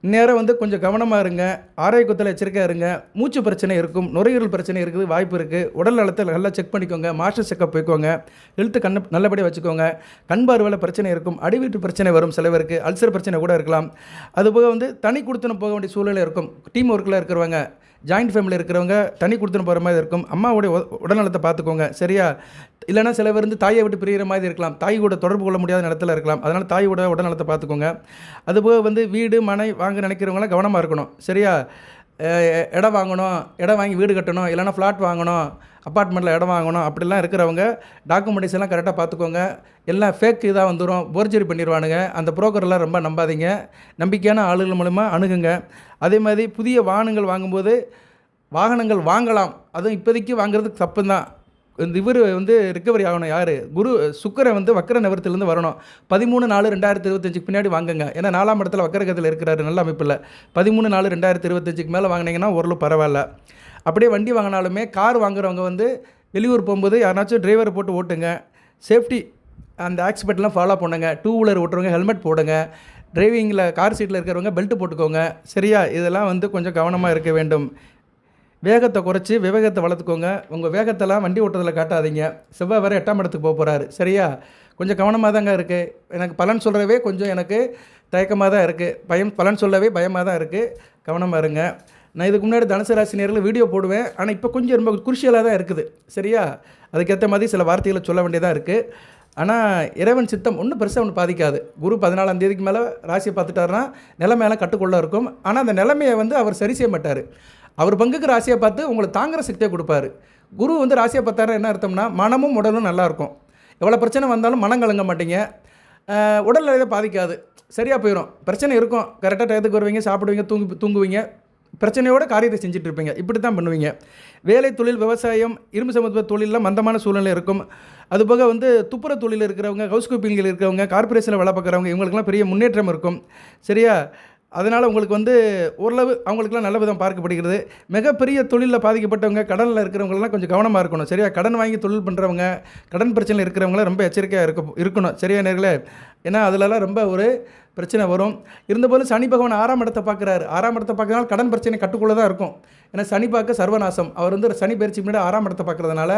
இந்நேரம் வந்து கொஞ்சம் கவனமாக இருங்க. ஆரோக்கியத்தில் எச்சரிக்கையாக இருங்க. மூச்சு பிரச்சனை இருக்கும், நுரையீரல் பிரச்சனை இருக்குது, வாய்ப்பு இருக்குது. உடல் நலத்தை நல்லா செக் பண்ணிக்கோங்க. மாஸ்டர் செக்கப் போய்க்கோங்க. ஹெல்த்து நல்லபடியாக வச்சுக்கோங்க. கண் பார்வையில் பிரச்சனை இருக்கும், அடிவீட்டு பிரச்சனை வரும், சில பேருக்கு அல்சர் பிரச்சனை கூட இருக்கலாம். அதுபோக வந்து தனி கொடுத்துன்னு போக வேண்டிய சூழ்நிலை இருக்கும். டீம் ஒர்க்கில் இருக்கிறவங்க, ஜாயிண்ட் ஃபேமிலி இருக்கிறவங்க தனி கொடுத்துன்னு போகிற மாதிரி இருக்கும். அம்மாவுடைய உடல்நலத்தை பார்த்துக்கோங்க. சரியா? இல்லைனா சில பேர் வந்து தாயை விட்டு பிரிகிற மாதிரி இருக்கலாம். தாய் கூட தொடர்பு கொள்ள முடியாத இடத்துல இருக்கலாம். அதனால் தாயோட உடல்நலத்தை பார்த்துக்கோங்க. அதுபோக வந்து வீடு மனை வாங்க நினைக்கிறவங்களாம் கவனமாக இருக்கணும். சரியா? இடம் வாங்கணும், இடம் வாங்கி வீடு கட்டணும், இல்லைனா ஃப்ளாட் வாங்கணும், அப்பார்ட்மெண்ட்டில் இடம் வாங்கணும், அப்படிலாம் இருக்கிறவங்க டாக்குமெண்ட்ஸ் எல்லாம் கரெக்டாக பார்த்துக்கோங்க. எல்லாம் ஃபேக் இதாக வந்துடும், போர்ஜரி பண்ணிடுவானுங்க. அந்த புரோக்கர்லாம் ரொம்ப நம்பாதீங்க. நம்பிக்கையான ஆளுகள் மூலமா அணுகுங்க. அதே மாதிரி புதிய வாகனங்கள் வாங்கும்போது வாகனங்கள் வாங்கலாம். அதுவும் இப்போதைக்கு வாங்குறதுக்கு தப்பு தான். இவர் வந்து ரிக்கவரி ஆகணும். யார்? குரு சுக்கிரன் வந்து வக்கர நிவர்த்திலேருந்து வரணும். 13/4/2025 பின்னாடி வாங்குங்க. ஏன்னா 4ஆம் இடத்துல வக்கரகத்தில் இருக்கிறாரு, நல்ல அமைப்பில். 13/4/2025 மேலே வாங்கினீங்கன்னா ஓரளவு பரவாயில்ல. அப்படியே வண்டி வாங்கினாலுமே கார் வாங்குறவங்க வந்து வெளியூர் போகும்போது யாருனாச்சும் டிரைவரை போட்டு ஓட்டுங்க. சேஃப்டி அந்த ஆக்சிபெட்லாம் ஃபாலோ பண்ணுங்க. 2 வீலர் ஓட்டுறவங்க ஹெல்மெட் போடுங்க. டிரைவிங்கில் கார் சீட்டில் இருக்கிறவங்க பெல்ட் போட்டுக்கோங்க. சரியா? இதெல்லாம் வந்து கொஞ்சம் கவனமாக இருக்க வேண்டும். வேகத்தை குறைச்சி விவேகத்தை வளர்த்துக்கோங்க. உங்கள் வேகத்தெல்லாம் வண்டி ஓட்டுறதில் காட்டாதீங்க. செவ்வாய் வேறு 8ஆம் இடத்துக்கு போக போகிறாரு. சரியா? கொஞ்சம் கவனமாக தாங்க இருக்குது. எனக்கு பலன் சொல்கிறவே கொஞ்சம் எனக்கு தயக்கமாக தான் இருக்குது. பலன் சொல்லவே பயமாக தான் இருக்குது. கவனமாக இருங்க. நான் இதுக்கு முன்னாடி தனுசு ராசி நேரில் வீடியோ போடுவேன். ஆனால் இப்போ கொஞ்சம் ரொம்ப குருஷியலாக தான் இருக்குது. சரியா? அதுக்கேற்ற மாதிரி சில வார்த்தைகளை சொல்ல வேண்டியதாக இருக்குது. ஆனால் இறைவன் சித்தம் ஒன்றும் பெருசாக ஒன்று பாதிக்காது. குரு 14ஆம் தேதிக்கு மேலே ராசியை பார்த்துட்டாருன்னா நிலைமையெல்லாம் கட்டுக்குள்ளே இருக்கும். ஆனால் அந்த நிலைமையை வந்து அவர் சரி செய்ய மாட்டார். அவர் பங்குக்கு ராசியை பார்த்து உங்களுக்கு தாங்குகிற சக்தியை கொடுப்பாரு. குரு வந்து ராசியை பார்த்தாரு என்ன அர்த்தம்னா, மனமும் உடலும் நல்லாயிருக்கும். எவ்வளோ பிரச்சனை வந்தாலும் மனம் கலங்க மாட்டீங்க. உடல் நிலையை பாதிக்காது. சரியாக போயிடும். பிரச்சனை இருக்கும், கரெக்டாக டயத்துக்கு வருவீங்க, சாப்பிடுவீங்க, தூங்குவீங்க. பிரச்சனையோட காரியத்தை செஞ்சுட்டு இருப்பீங்க. இப்படி தான் பண்ணுவீங்க. வேலை தொழில், விவசாயம், இரும்பு சம்பந்த தொழிலெலாம் மந்தமான சூழ்நிலை இருக்கும். அதுபோக வந்து துப்புர தொழில் இருக்கிறவங்க, ஹவுஸ் கீப்பிங்கில் இருக்கிறவங்க, கார்பரேஷனில் வேலை பார்க்குறவங்க, இவங்களுக்குலாம் பெரிய முன்னேற்றம் இருக்கும். சரியா? அதனால் உங்களுக்கு வந்து ஓரளவு அவங்களுக்குலாம் நல்ல விதம் பார்க்கப்படுகிறது. மிகப்பெரிய தொழிலில் பாதிக்கப்பட்டவங்க, கடனில் இருக்கிறவங்களாம் கொஞ்சம் கவனமாக இருக்கணும். சரியா? கடன் வாங்கி தொழில் பண்ணுறவங்க, கடன் பிரச்சனையில் இருக்கிறவங்களாம் ரொம்ப எச்சரிக்கையாக இருக்கணும். சரியா நேர்களே? ஏன்னா அதிலலாம் ரொம்ப ஒரு பிரச்சனை வரும். இருந்தபோதும் சனி பகவான் 6ஆம் இடத்தை பார்க்குறாரு. 6ஆம் இடத்தை பார்க்கறதுனால கடன் பிரச்சனை கட்டுக்குள்ளே தான் இருக்கும். ஏன்னா சனி பார்க்க சர்வநாசம். அவர் வந்து சனி பயிற்சிக்கு முன்னாடி 6ஆம் இடத்தை பார்க்குறதுனால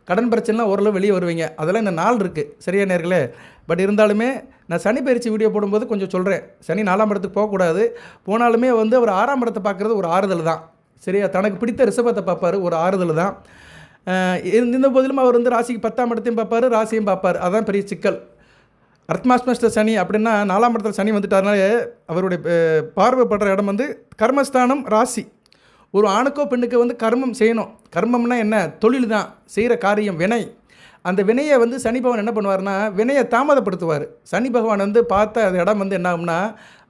கடன் பிரச்சனைலாம் ஓரளவு வெளியே வருவீங்க. அதெல்லாம் இந்த நாள் இருக்குது. சரியா நேர்களே? பட் இருந்தாலுமே நான் சனி பயிற்சி வீடியோ போடும்போது கொஞ்சம் சொல்கிறேன். சனி 4ஆம் இடத்துக்கு போகக்கூடாது. போனாலுமே வந்து அவர் 6ஆம் இடத்தை பார்க்குறது ஒரு ஆறுதல் தான். சரியா? தனக்கு பிடித்த ரிஷபத்தை பார்ப்பார், ஒரு ஆறுதல் தான். இருந்த போதிலும் அவர் வந்து ராசிக்கு 10ஆம் இடத்தையும் பார்ப்பார், ராசியும் பார்ப்பார். அதுதான் பெரிய சிக்கல். அர்த்மாஸ்மஸ்ட சனி அப்படின்னா 4ஆம் இடத்துல சனி வந்துட்டாருனால அவருடைய பார்வைப்படுற இடம் வந்து கர்மஸ்தானம், ராசி. ஒரு ஆணுக்கோ பெண்ணுக்கோ வந்து கர்மம் செய்யணும். கர்மம்னா என்ன? தொழில் தான், செய்கிற காரியம், வினை. அந்த வினையை வந்து சனி பகவான் என்ன பண்ணுவார்னா வினையை தாமதப்படுத்துவார். சனி பகவான் வந்து பார்த்த அந்த இடம் வந்து என்ன ஆகும்னா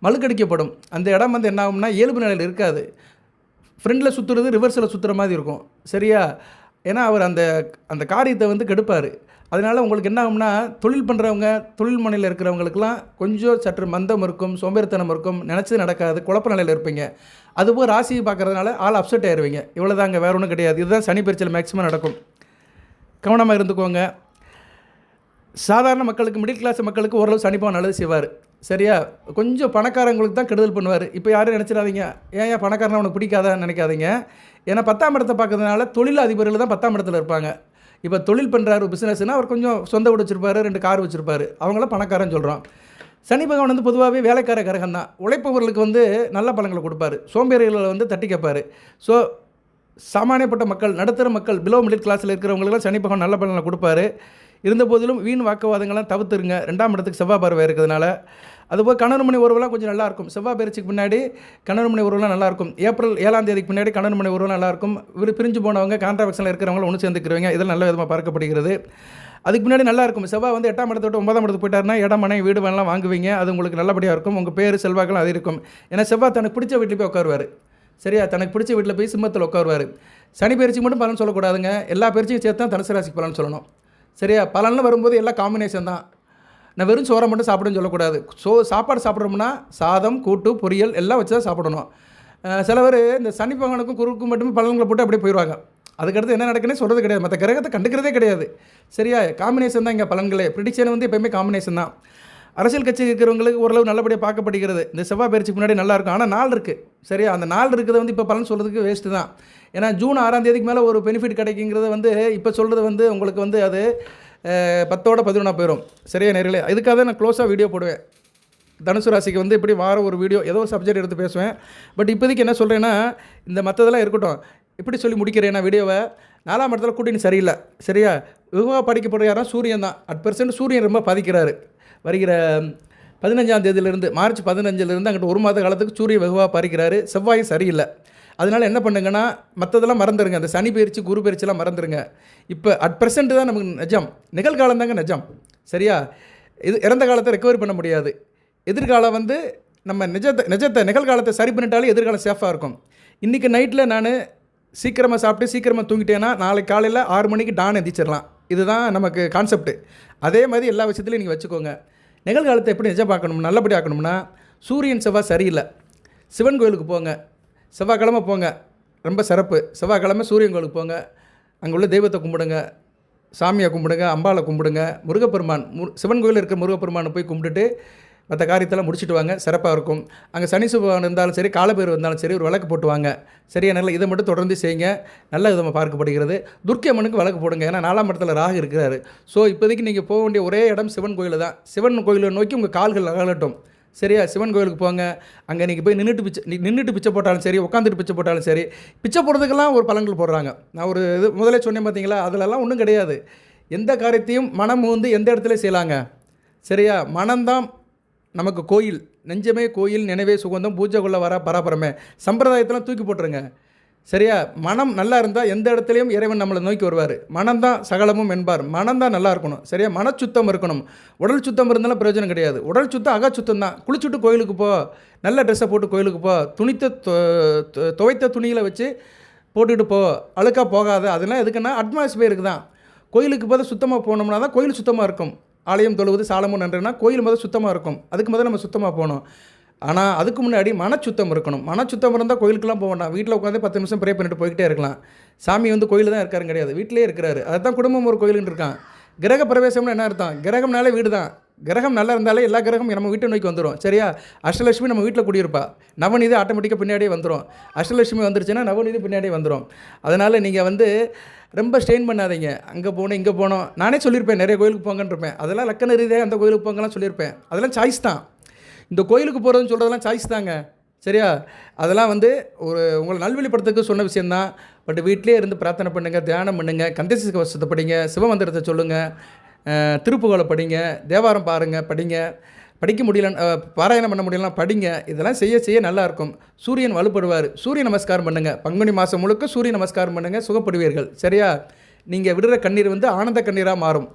மழுக்கடிக்கப்படும். அந்த இடம் வந்து என்ன ஆகும்னா இயல்பு நிலையில் இருக்காது. ஃப்ரெண்டில் சுற்றுறது ரிவர்ஸில் சுற்றுற மாதிரி இருக்கும். சரியா? ஏன்னா அவர் அந்த அந்த காரியத்தை வந்து கெடுப்பார். அதனால் உங்களுக்கு என்ன ஆகும்னா தொழில் பண்ணுறவங்க, தொழில் முனையில் இருக்கிறவங்களுக்கெல்லாம் கொஞ்சம் சற்று மந்தம் இருக்கும், சோம்பேறித்தனம் இருக்கும், நினச்சது நடக்காது, குழப்ப நிலையில் இருப்பீங்க. அதுபோல் ராசியை பார்க்குறதுனால ஆள் அப்செட் ஆயிடுவீங்க. இவ்வளோதாங்க, வேறு ஒன்றும் கிடையாது. இதுதான் சனி பயிற்சியில் மேக்ஸிமம் நடக்கும். கவனமாக இருந்துக்கோங்க. சாதாரண மக்களுக்கு, மிடில் கிளாஸ் மக்களுக்கு ஓரளவு சனி பகவான் நல்லது செய்வார். சரியா? கொஞ்சம் பணக்காரங்களுக்கு தான் கெடுதல் பண்ணுவார். இப்போ யாரும் நினச்சிடாதீங்க ஏன் பணக்காரனை உனக்கு பிடிக்காதான்னு நினைக்காதீங்க. ஏன்னா 10ஆம் இடத்தை பார்க்கறதுனால தொழில் அதிபர்கள் தான் 10ஆம் இடத்துல இருப்பாங்க. இப்போ தொழில் பண்ணுறாரு, பிஸ்னஸ்னால் அவர் கொஞ்சம் சொந்த வீடு வச்சுருப்பாரு, 2 கார் வச்சுருப்பாரு, அவங்களாம் பணக்காரன்னு சொல்கிறோம். சனி பகவான் வந்து பொதுவாகவே வேலைக்கார கிரகம் தான். உழைப்பவர்களுக்கு வந்து நல்ல பலன்களை கொடுப்பாரு, சோம்பேறிகளை வந்து தட்டி கேட்பார். ஸோ சாமானியப்பட்ட மக்கள், நடுத்தர மக்கள், பிலோ மிடில் கிளாஸில் இருக்கிறவங்களுக்குலாம் சனி பகவான் நல்ல பலனை கொடுப்பாரு. இருந்த போதிலும் வீண் வாக்குவாதங்கள்லாம் தவிர்த்துருங்க. 2ஆம் இடத்துக்கு செவ்வாய் பார்வை இருக்கிறதுனால. அதுபோல் கணவன் மணி உறவுலாம் கொஞ்சம் நல்லாயிருக்கும். செவ்வாய் பயிற்சிக்கு முன்னாடி கணவன் மணி உறவுலாம் நல்லாயிருக்கும். ஏப்ரல் 7ஆம் தேதிக்கு முன்னாடி கணவன் மணி உறவு நல்லாயிருக்கும். இவர் பிரிஞ்சு போனவங்க, கான்ட்ராக்ஷனில் இருக்கிறவங்க ஒன்று சேர்ந்துக்கிறவங்க, இதெல்லாம் நல்ல விதமாக பார்க்கப்படுகிறது. அதுக்கு முன்னாடி நல்லாயிருக்கும். செவ்வாய் வந்து 8ஆம் இடத்தை விட்டு 9ஆம் இடத்துக்கு போயிட்டாருன்னா இடம், மனை, வீடு வேணலாம் வாங்குவீங்க. அது உங்களுக்கு நல்லபடியாக இருக்கும். உங்கள் பேர் செல்வாக்கெல்லாம் அது இருக்கும். ஏன்னா செவ்வாய் தனக்கு பிடிச்ச வீட்டில் போய் உட்காருவார். சரியா? தனக்கு பிடிச்ச வீட்டில் போய் சிம்மத்தில் உட்காருவார். சனி பயிற்சிக்கு மட்டும் பலன் சொல்லக்கூடாதுங்க. எல்லா பயிற்சியும் சேர்த்து தான் தனுசு ராசிக்கு பலன் சொல்லணும். சரியா? பலன்னு வரும்போது எல்லாம் காம்பினேஷன் தான். நான் வெறும் சோறை மட்டும் சாப்பிடுன்னு சொல்லக்கூடாது. சாப்பாடு சாப்பிட்றோம்னா சாதம், கூட்டு, பொரியல் எல்லாம் வச்சு தான் சாப்பிடணும். சிலவர் இந்த சனி பகவானுக்கும் குருவுக்கும் மட்டுமே பலன்களை போட்டு அப்படியே போயிடுவாங்க. அதுக்கடுத்து என்ன நடக்குன்னே சொல்கிறது கிடையாது. மற்ற கிரகத்தை கண்டுக்கிறதே கிடையாது. சரியா? காம்பினேஷன் தான் இங்கே பலன்களே. ப்ரிடிக்ஷன் வந்து எப்போயுமே காம்பினேஷன் தான். அரசியல் கட்சி இருக்கிறவங்களுக்கு ஓரளவு நல்லபடியாக பார்க்கப்படுகிறது. இந்த செவ்வாய் பயிற்சிக்கு முன்னாடி நல்லாயிருக்கும். ஆனால் நாள் இருக்குது. சரியா? அந்த நாள் இருக்கிறத வந்து இப்போ பலன் சொல்கிறதுக்கு வேஸ்ட்டு தான். ஏன்னா ஜூன் 6ஆம் தேதிக்கு மேலே ஒரு பெனிஃபிட் கிடைக்குங்கிறது வந்து இப்போ சொல்கிறது வந்து உங்களுக்கு வந்து அது 10ஓட 11 போயிடும். சரியா நேர்களே? இதுக்காக நான் க்ளோஸாக வீடியோ போடுவேன். தனுசு ராசிக்கு வந்து இப்படி வார ஒரு வீடியோ ஏதோ ஒரு சப்ஜெக்ட் எடுத்து பேசுவேன். பட் இப்போதைக்கு என்ன சொல்கிறேன்னா இந்த மற்றதெல்லாம் இருக்கட்டும். இப்படி சொல்லி முடிக்கிறேன் நான் வீடியோவை. 4ஆம் இடத்துல கூட்டணி சரியில்லை. சரியா? வெகுவாக படிக்கப்படுற யாரும் சூரியன் தான். @ சூரியன் ரொம்ப பாதிக்கிறாரு. வருகிற 15ஆம் தேதியிலிருந்து, மார்ச் 15லேருந்து அங்கிட்ட 1 மாத காலத்துக்கு சூரியன் வெகுவாக பாதிக்கிறாரு. செவ்வாயும் சரியில்லை. அதனால் என்ன பண்ணுங்கன்னா மற்றதெல்லாம் மறந்துடுங்க. அந்த சனி பயிற்சி, குரு பயிற்சிலாம் மறந்துடுங்க. இப்போ @ தான் நமக்கு நிஜம். நிகழ்காலம் தாங்க நிஜம். சரியா? இது இறந்த காலத்தை ரெக்கவரி பண்ண முடியாது. எதிர்காலம் வந்து நம்ம நிஜத்தை நிகழ்காலத்தை சரி பண்ணிட்டாலே எதிர்காலம் சேஃபாக இருக்கும். இன்றைக்கி நைட்டில் நான் சீக்கிரமாக சாப்பிட்டு சீக்கிரமாக தூங்கிட்டேன்னா நாளைக்கு காலையில் 6 மணிக்கு டான் எந்திரிச்சிடலாம். இதுதான் நமக்கு கான்செப்ட்டு. அதே மாதிரி எல்லா விஷயத்துலையும் நீங்கள் வச்சுக்கோங்க. நிகழ்காலத்தை எப்படி நிஜம் பார்க்கணும், நல்லபடி ஆக்கணும்னா சூரியன் செவ்வாய் சரியில்லை. சிவன் கோயிலுக்கு போங்க. செவ்வாய்க்கிழமை போங்க, ரொம்ப சிறப்பு. செவ்வாய்க்கிழமை சூரியன் கோயிலுக்கு போங்க. அங்கே உள்ள தெய்வத்தை கும்பிடுங்க, சாமியை கும்பிடுங்க, அம்பாவை கும்பிடுங்க. முருகப்பெருமான், சிவன் கோயிலில் இருக்க முருகப்பெருமானை போய் கும்பிட்டுட்டு மற்ற காரியத்தெல்லாம் முடிச்சுட்டு வாங்க. சிறப்பாக இருக்கும். அங்கே சனி சுபம் இருந்தாலும் சரி, காலபேர் வந்தாலும் சரி, ஒரு விளக்கு போட்டு வாங்க. சரியா? நல்ல இதை மட்டும் தொடர்ந்து செய்யுங்க. நல்ல விதமாக பார்க்கப்படுகிறது. துர்க்கை அம்மனுக்கு விளக்கு போடுங்க. ஏன்னா 4ஆம் இடத்துல ராகு இருக்கிறாரு. ஸோ இப்போதைக்கு நீங்கள் போக வேண்டிய ஒரே இடம் சிவன் கோயில் தான். சிவன் கோயிலை நோக்கி உங்கள் கால்கள் அகலட்டும். சரியா? சிவன் கோயிலுக்கு போங்க. அங்கே நீங்கள் போய் நின்றுட்டு பிச்சை போட்டாலும் சரி, உட்காந்துட்டு பிச்சை போட்டாலும் சரி, பிச்சை போடுறதுக்கெல்லாம் ஒரு பலன்கள் போடுறாங்க. நான் ஒரு இது முதலே சொன்னேன் பார்த்தீங்களா? அதிலெல்லாம் ஒன்றும் கிடையாது. எந்த காரியத்தையும் மனம் வந்து எந்த இடத்துல செய்யலாங்க. சரியா? மனம்தான் நமக்கு கோயில். நெஞ்சமே கோயில், நினைவே சுகந்தம், பூஜை கொள்ள வர பராபரமே. சம்பிரதாயத்தெல்லாம் தூக்கி போட்டுருங்க. சரியா? மனம் நல்லா இருந்தால் எந்த இடத்துலையும் இறைவன் நம்மளை நோக்கி வருவார். மனம்தான் சகலமும் என்பார். மனம்தான் நல்லா இருக்கணும். சரியா? மனச்சுத்தம் இருக்கணும். உடல் சுத்தம் இருந்தாலும் பிரயோஜனம் கிடையாது. உடல் சுத்தம் அகச்சுத்தம் தான். குளிச்சுட்டு கோயிலுக்கு போ, நல்ல ட்ரெஸ்ஸை போட்டு கோயிலுக்கு போ, துவைத்த துணியில் வச்சு போட்டுக்கிட்டு போ, அழுக்காக போகாத. அதெல்லாம் எதுக்குன்னா அட்மாஸ்பியருக்கு தான். கோயிலுக்கு போத சுத்தமாக போனோம்னா தான் கோயில் சுத்தமாக இருக்கும். ஆலயம் தொழுவது சாலமும் நன்றுனா கோயில் முதல் சுத்தமாக இருக்கும். அதுக்கு முதல்ல நம்ம சுத்தமாக போகணும். ஆனால் அதுக்கு முன்னாடி மனச்சுத்தம் இருக்கணும். மனச்சுத்தம் இருந்தால் கோயிலுக்கெல்லாம் போக வேண்டாம். வீட்டில் உட்காந்து 10 நிமிஷம் ப்ரே பண்ணிட்டு போய்கிட்டே இருக்கலாம். சாமி வந்து கோயில் தான் இருக்காருன்னு கிடையாது, வீட்டிலே இருக்கிறாரு. அதுதான் குடும்பம் ஒரு கோயிலுன்னு இருக்கான். கிரக பிரவேசம்னு என்ன அர்த்தம்? கிரகம்னாலே வீடு தான். கிரகம் நல்லா இருந்தாலே எல்லா கிரகம் நம்ம வீட்டை நோக்கி வந்துடும். சரியா? அஷ்டலட்சுமி நம்ம வீட்டில் குடியிருப்பா. நவநீதி ஆட்டோமேட்டிக்காக பின்னாடியே வந்துடும். அஷ்டலட்சுமி வந்துருச்சுன்னா நவநீதி பின்னாடியே வந்துடும். அதனால் நீங்கள் வந்து ரொம்ப ஸ்ட்ரெயின் பண்ணாதீங்க. அங்கே போகணும், இங்கே போகணும். நானே சொல்லியிருப்பேன் நிறைய கோயிலுக்கு போங்கன்னு இருப்பேன். அதெல்லாம் லக்கண ரீதியாக அந்த கோயிலுக்கு போங்கலாம் சொல்லியிருப்பேன். அதெல்லாம் சாய்ஸ் தான். இந்த கோயிலுக்கு போகிறதுன்னு சொல்கிறதெல்லாம் சாய்ஸ் தாங்க. சரியா? அதெல்லாம் வந்து ஒரு உங்களை நல்வழிப்படுத்துறதுக்கு சொன்ன விஷயந்தான். பட் வீட்டிலே இருந்து பிரார்த்தனை பண்ணுங்கள், தியானம் பண்ணுங்கள், கந்தசஷ்டி கவசத்தை படிங்க, சிவமந்திரத்தை சொல்லுங்கள், திருப்புகழை படிங்க, தேவாரம் பாருங்கள், படிங்க. படிக்க முடியல, பாராயணம் பண்ண முடியலாம், படிங்க. இதெல்லாம் செய்ய செய்ய நல்லாயிருக்கும். சூரியன் வலுப்படுவார். சூரிய நமஸ்காரம் பண்ணுங்கள். பங்குனி மாதம் முழுக்க சூரிய நமஸ்காரம் பண்ணுங்கள், சுகப்படுவீர்கள். சரியா? நீங்கள் விடுற கண்ணீர் வந்து ஆனந்த கண்ணீராக மாறும்.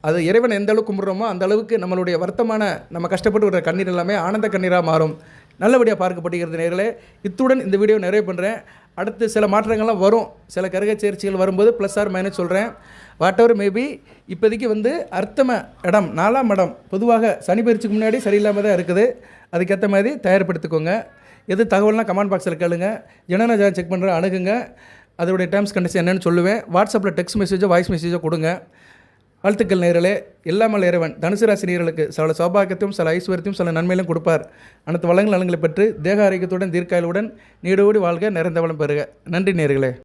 அது இறைவன் எந்த அளவுக்கு கும்பிட்றோமோ அந்த அளவுக்கு நம்மளுடைய வருத்தமான நம்ம கஷ்டப்பட்டு விடுற கண்ணீர் எல்லாமே ஆனந்த கண்ணீராக மாறும். நல்லபடியாக பார்க்கப்படுகிறது நேயர்களே. இத்துடன் இந்த வீடியோ நிறைவு பண்ணுறேன். அடுத்து சில மாற்றங்கள்லாம் வரும். சில கரக சேர்ச்சிகள் வரும்போது ப்ளஸ் ஆர் மைனஸ் சொல்கிறேன். What ever maybe. இப்போதைக்கு வந்து அர்த்தம இடம் 4ஆம் இடம் பொதுவாக சனி பயிற்சிக்கு முன்னாடி சரியில்லாமல் தான் இருக்குது. அதுக்கேற்ற மாதிரி தயார்படுத்திக்கோங்க. எது தகவல்னால் கமெண்ட் பாக்ஸில் கேளுங்க. ஜனன ஜாதகம் செக் பண்ணுற அணுகுங்க. அதோடைய டேர்ம்ஸ் கண்டிஷன் என்னென்னு சொல்லுவேன். வாட்ஸ்அப்பில் டெக்ஸ்ட் மெசேஜோ வாய்ஸ் மெசேஜோ கொடுங்க. வாழ்த்துக்கள் நேயர்களே. எல்லாமல் இறைவன் தனுசு ராசி நேயர்களுக்கு சில சௌபாகியத்தையும் சில ஐஸ்வர்யத்தையும் சில நன்மையிலும் கொடுப்பார். அனைத்து வளங்கள் நலங்களை பெற்று தேக ஆரோக்கியத்துடன் தீர்க்காயலுடன் நீடோடி வாழ்க, நிறைந்த வளம் பெறுக. நன்றி நேயர்களே.